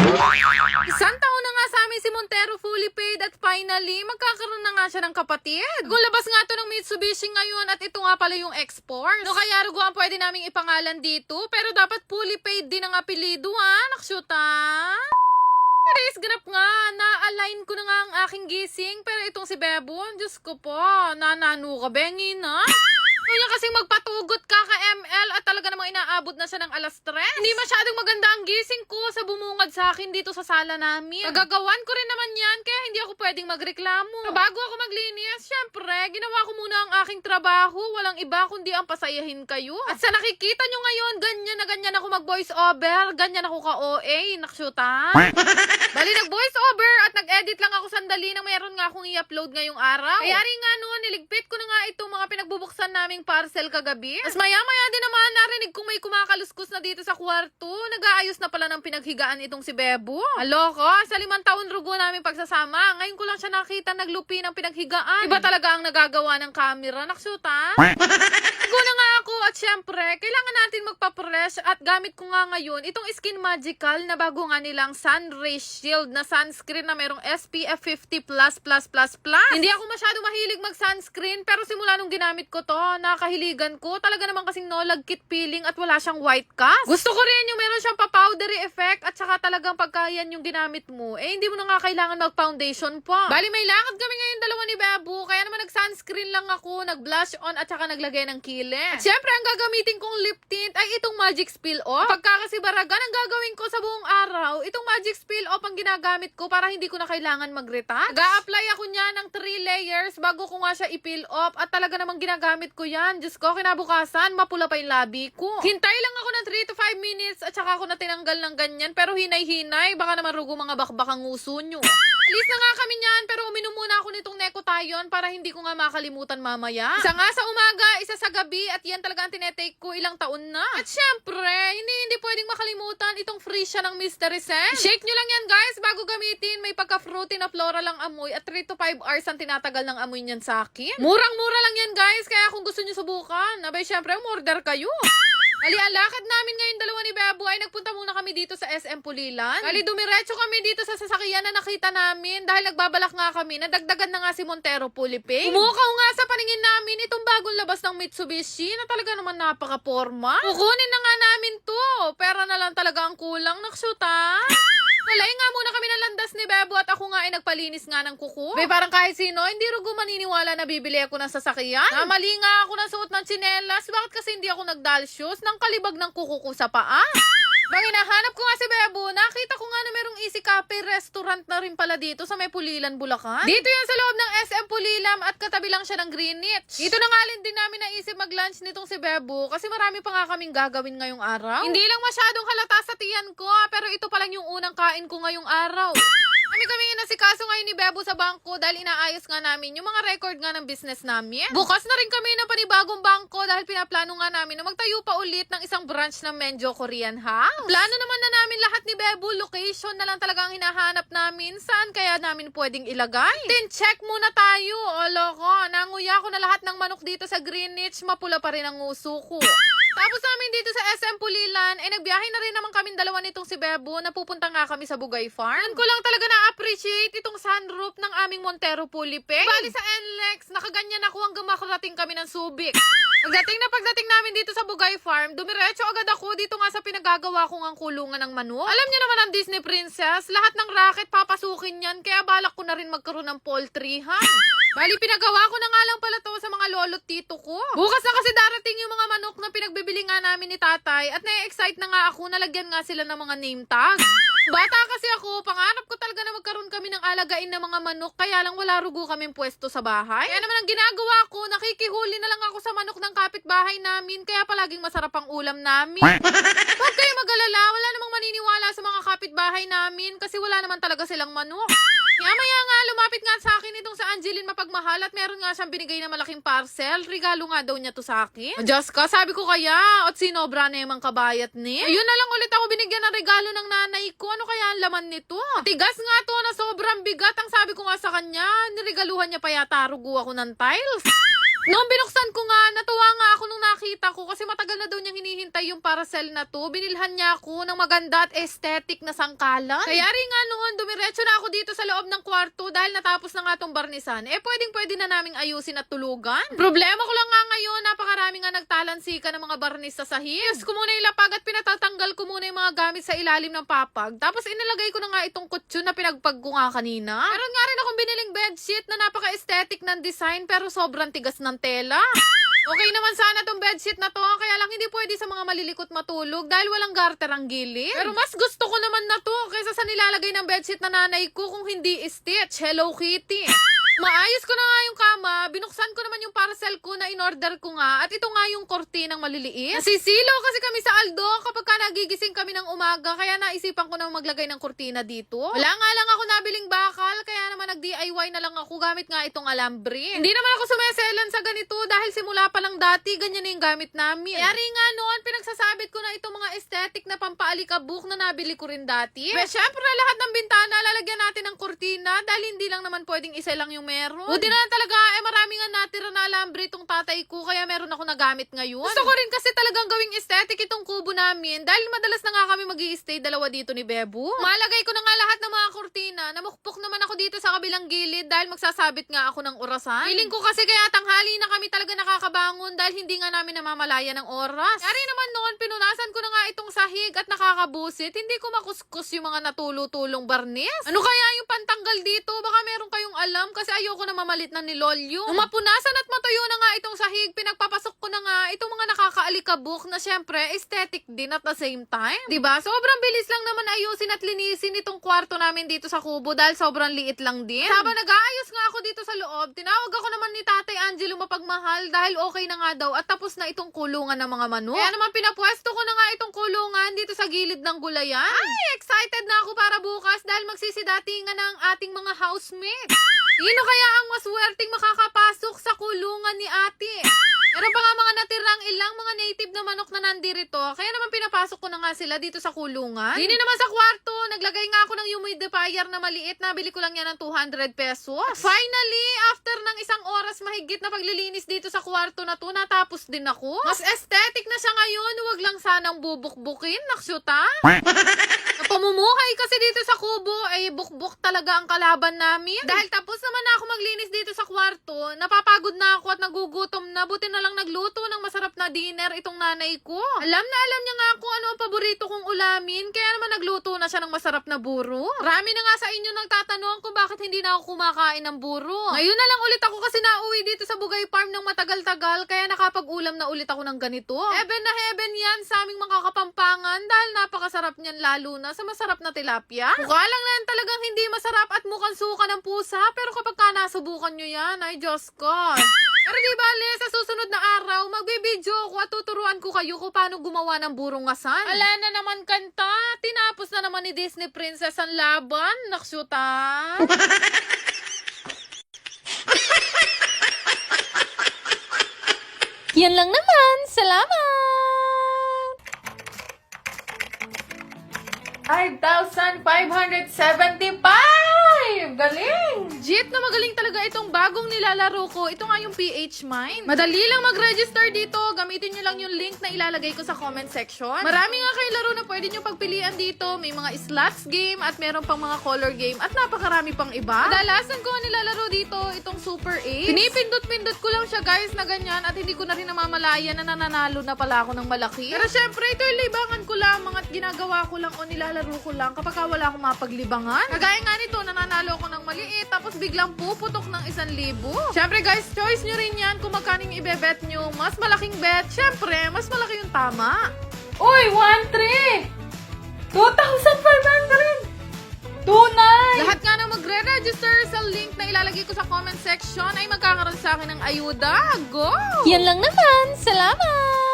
Isang taon na nga sa amin si Montero fully paid at finally, magkakaroon na nga siya ng kapatid. Gulabas nga to ng Mitsubishi ngayon at ito nga pala yung export. No, kaya rugo ang pwede naming ipangalan dito, pero dapat fully paid din ang apelido nakshuta. Guys, ganap nga, na-align ko na nga ang aking gising, pero itong si Bebon, Diyos ko po, nanano ka, bengin na. Kaya kasing magpatugot ka ka-ML at talaga namang inaabot na siya ng alas 3. Hindi masyadong maganda ang gising ko sa bumungad sa akin dito sa sala namin. Magagawan ko rin naman yan, kaya hindi ako pwedeng magreklamo. Bago ako maglinis, syempre, ginawa ko muna ang aking trabaho. Walang iba kundi ang pasayahin kayo. At sa nakikita nyo ngayon, ganyan na ganyan ako mag-voice over. Ganyan ako ka-OA, nakshuta. Bali, nag-voice over at nag-edit lang ako sandali na mayroon nga akong i-upload ngayong araw. Kaya rin nga noon, niligpit ko na nga itong mga pinagbubuksan naming parcel kagabi. Mas maya-maya din naman narinig kong may kumakaluskos na dito sa kwarto. Nag-aayos na pala ng pinaghigaan itong si Bebo. Aloko, sa 5 taon rugo namin pagsasama. Ngayon ko lang siya nakita naglupi ng pinaghigaan. Iba talaga ang nagagawa ng camera. Naksuta. Nago na nga ako at syempre, kailangan natin magpa-fresh at gamit ko nga ngayon itong Skin Magical na bago nga nilang Sun Ray Shield na sunscreen na merong SPF 50++++. Hindi ako masyado mahilig mag-sunscreen pero simula nung ginamit ko to, nakahiligan ko. Talaga naman kasing no lagkit peeling at wala siyang white cast. Gusto ko rin yung meron siyang pa-powdery effect at saka talagang pagka yan yung ginamit mo, hindi mo na nga kailangan mag-foundation pa. Bali may lakad kami ngayon dalawa ni Babu, kaya naman nag-sunscreen lang ako, nag-blush on at saka naglagay ng kilit. At syempre ang gagamitin kong lip tint ay itong Magic Spill Off. Pagka kasi baragan ang gagawin ko sa buong araw, itong Magic Spill Off ang ginagamit ko para hindi ko na kailangan mag-retouch. Nag-a-apply ako niya ng 3 layers bago ko nga siya i-peel off at talaga namang ginagamit ko yan. Diyos ko, kinabukasan, mapula pa yung labi ko. Hintay lang ako ng 3 to 5 minutes at saka ako na tinanggal ng ganyan. Pero hinay-hinay, baka naman rugo mga bakbakang nguso nyo. Alis na nga kami niyan, pero uminom muna ako nitong Necotayon para hindi ko nga makalimutan mamaya. Isa nga sa umaga, isa sa gabi, at yan talaga ang tinetake ko ilang taon na. At syempre, hindi pwedeng makalimutan itong free siya ng Mystery Scent. Shake nyo lang yan guys, bago gamitin, may pagka-fruity na floral lang amoy at 3 to 5 hours ang tinatagal ng amoy niyan sa akin. Murang-mura lang yan guys, kaya kung gusto nyo subukan, abay syempre, umorder kayo. Ali, ang lakad namin ngayon dalawa ni Bebo ay nagpunta muna kami dito sa SM Pulilan. Ali, dumiretso kami dito sa sasakyan na nakita namin dahil nagbabalak nga kami na dagdagan na nga si Montero Puliping. Umukaw nga sa paningin namin itong bagong labas ng Mitsubishi na talaga naman napaka-forma. Kukunin na nga namin to. Pera na lang talaga ang kulang, nakshuta. Nalay nga muna kami ng landas ni Bebo at ako nga ay nagpalinis nga ng kuko. Be, parang kahit sino, hindi rugo maniniwala na bibili ako ng sasakyan. Namali nga ako ng suot ng tsinelas. Bakit kasi hindi ako nagdal shoes ng kalibag ng kuko ko sa paa? Bang hinahanap ko nga si Bebo, nakita ko nga na merong Easy Cafe restaurant na rin pala dito sa may Pulilan, Bulacan. Dito yan sa loob ng SM Pulilan at katabi lang siya ng Greenwich. Dito na nga din namin naisip mag-lunch nitong si Bebo kasi marami pa nga kaming gagawin ngayong araw. Hindi lang masyadong halata sa tiyan ko, pero ito pa lang yung unang kain ko ngayong araw. Kami inasikaso ngayon ni Bebo sa bangko dahil inaayos nga namin yung mga record nga ng business namin. Bukas na rin kami ng panibagong bangko dahil pinaplano nga namin na magtayo pa ulit ng isang branch ng Menjo Korean House. Plano naman na namin lahat ni Bebo, location na lang talaga ang hinahanap namin. Saan kaya namin pwedeng ilagay? Then check muna tayo. Loko, nanguya ko na lahat ng manok dito sa Greenwich, mapula pa rin ang uso ko. Tapos namin dito sa SM Pulilan, ay nagbiyahe na rin naman kami dalawa nitong si Bebo na pupunta nga kami sa Bugay Farm. Yan ko lang talaga na-appreciate itong sunroof ng aming Montero Puliping. Bali sa NLEX, nakaganyan ako hanggang makarating kami ng Subic. Pagdating namin dito sa Bugay Farm, dumiretso agad ako dito nga sa pinagagawa ko ng kulungan ng manok. Alam niyo naman ang Disney Princess, lahat ng racket papasukin yan, kaya balak ko na rin magkaroon ng poultryhan. Bali, pinagawa ko na nga lang pala to sa mga lolo't tito ko. Bukas na kasi darating yung mga manok na pinagbibili nga namin ni tatay at na-excite na nga ako, nalagyan nga sila ng mga name tag. Bata kasi ako, pangarap ko talaga na magkaroon kami ng alagain na mga manok, kaya lang wala rugo kaming pwesto sa bahay. Kaya naman ang ginagawa ko, nakikihuli na lang ako sa manok ng kapitbahay namin, kaya palaging masarap ang ulam namin. Huwag kayo mag-alala, wala namang maniniwala sa mga kapitbahay namin kasi wala naman talaga silang manok. Maya nga, lumapit nga sa akin itong sa Angeline Mapagmahal at meron nga siyang binigay na malaking parcel. Regalo nga daw niya to sa akin. Diyos ka, sabi ko kaya, at sinobra na yung kabayat ni. Ayun na lang ulit ako binigyan ng regalo ng nanay ko. Ano kaya ang laman nito? Tigas nga to na sobrang bigat. Ang sabi ko nga sa kanya, niregaluhan niya pa yata rugo ako ng tiles. Noong binuksan ko nga, natuwa nga ako nung nakita ko kasi matagal na daw niyang hinihintay yung parcel na to. Binilhan niya ako ng maganda at aesthetic na sangkalan. Kaya rin nga noon, dumiretso na ako dito sa loob ng kwarto dahil natapos na nga tong barnisan. Pwedeng-pwede na naming ayusin at tulugan. Problema ko lang nga ngayon, napakarami nga nagtalansika ng mga barnis sa sahig. Yes, ko muna ilapag at pinatatanggal ko muna yung mga gamit sa ilalim ng papag. Tapos inilagay ko na nga itong kutsyon na pinagpag ko nga kanina. Meron nga rin akong biniling bedsheet na napaka-aesthetic ng design pero sobrang tigas ng tela. Okay naman sana tong bedsheet na to, kaya lang hindi pwede sa mga malilikot matulog dahil walang garter ang gilid. Pero mas gusto ko naman na to kaysa sa nilalagay ng bedsheet na nanay ko kung hindi stitch. Hello Kitty. Maayos ko na nga yung kama, binuksan ko naman yung parcel ko na in-order ko nga at ito nga yung kortinang maliliit. Nasisilaw kasi kami sa Aldo kapag ka nagigising kami ng umaga kaya naisipan ko na maglagay ng kortina dito. Wala nga lang ako nabiling bakal kaya naman nag-DIY na lang ako gamit nga itong alambre. Hindi naman ako sumeselan sa ganito dahil simula pa lang dati ganyan na yung gamit namin. Kaya rin nga noon pinagsasabit ko na itong mga aesthetic na pampaalikabok na nabili ko rin dati. Pero syempre lahat ng bintana lalagyan natin ng kortina dahil hindi lang naman pwedeng isa lang yung meron. Buti na lang talaga, marami nga natira na alambre itong tatay ko, kaya meron ako nagamit ngayon. Gusto ko rin kasi talagang gawing aesthetic itong kubo namin, dahil madalas na nga kami mag-i-stay dalawa dito ni Bebo. Malagay ko na nga lahat ng mga kurtina, namukpok naman ako dito sa kabilang gilid, dahil magsasabit nga ako ng orasan. Feeling ko kasi kaya tanghali na kami talaga nakakabangon, dahil hindi nga namin namamalaya ng oras. Kaya rin naman noon, pinunasan ko na nga itong sahig at nakakabusit, hindi ko makuskus yung mga natulutulong barnis. Ano kaya yung pantanggal dito? Baka meron kayong alam kasi ayoko na mamalit na nilolyo. Nung mapunasan at matuyo na nga itong sahig, pinagpapasok ko na nga itong mga nakakaalikabok na syempre aesthetic din at the same time. Diba? Sobrang bilis lang naman ayusin at linisin itong kwarto namin dito sa kubo dahil sobrang liit lang din. Habang nag-aayos nga ako dito sa loob, tinawag ako naman ni Tatay Angelo mapagmahal dahil okay na nga daw at tapos na itong kulungan ng mga manok. Kaya naman pinapwesto ko na nga itong kulungan dito sa gilid ng gulayan. Ay, excited na ako para bukas dahil magsisidatingan ng ating mga housemates. Sino kaya ang maswerteng makakapasok sa kulungan ni ate? Meron pa nga mga natirang ilang mga native na manok na nandirito, kaya naman pinapasok ko na nga sila dito sa kulungan. Dini naman sa kwarto, naglagay nga ako ng humidifier na maliit, nabili ko lang yan ng 200 pesos. At finally, after ng isang oras mahigit na paglilinis dito sa kwarto na to, natapos din ako. Mas aesthetic na siya ngayon, huwag lang sanang bubuk-bukin, naksyuta. Pamumuhay kasi dito sa kubo ay bukbuk talaga ang kalaban namin. Dahil tapos naman na ako maglinis dito sa kwarto, napapagod na ako at nagugutom na, buti na lang nagluto ng masarap na dinner itong nanay ko. Alam na alam niya nga kung ano ang paborito kong ulamin, kaya naman nagluto na siya ng masarap na buro. Marami na nga sa inyo nagtatanong kung bakit hindi na ako kumakain ng buro. Ngayon na lang ulit ako kasi nauwi dito sa Bugay Farm ng matagal-tagal, kaya nakapag-ulam na ulit ako ng ganito. Heaven na heaven yan sa aming mga Kapampangan dahil napakasarap niyan lalo na sa masarap na tilapia. Mukha lang na talagang hindi masarap at mukhang suka ng pusa, pero kapag ka nasubukan nyo yan, ay Diyos ko. Pero di bale, sa susunod na araw, magbibideo ako at tuturuan ko kayo kung paano gumawa ng burong asan. Ala na naman kanta, tinapos na naman ni Disney Princess ang laban. Naksyuta. Yan lang naman. Salamat! 5,575! Galing! Jit na magaling talaga itong bagong nilalaro ko. Ito nga yung PH Mine. Madali lang mag-register dito. Gamitin nyo lang yung link na ilalagay ko sa comment section. Marami nga kayo laro na pwede nyo pagpilian dito. May mga slots game at meron pang mga color game at napakarami pang iba. Kadalasan ko nga nilalaro dito itong Super 8. Pinipindot-pindot ko lang siya guys na ganyan at hindi ko na rin namamalaya na nananalo na pala ako ng malaki. Pero syempre ito yung libangan ko lamang at ginagawa ko lang o nilalaro ko lang kapag wala akong mapaglibangan. Kagaya nga nito, nananalo ako ng maliit tapos biglang puputok ng 1,000. Syempre guys, choice nyo rin yan kung magkano yung ibebet nyo. Mas malaking bet, syempre, mas malaki yung tama. Uy, 1,300! 2,500! 2,900! Lahat nga na magre-register sa link na ilalagay ko sa comment section ay magkakaroon sa akin ng ayuda. Go! Yan lang naman. Salamat!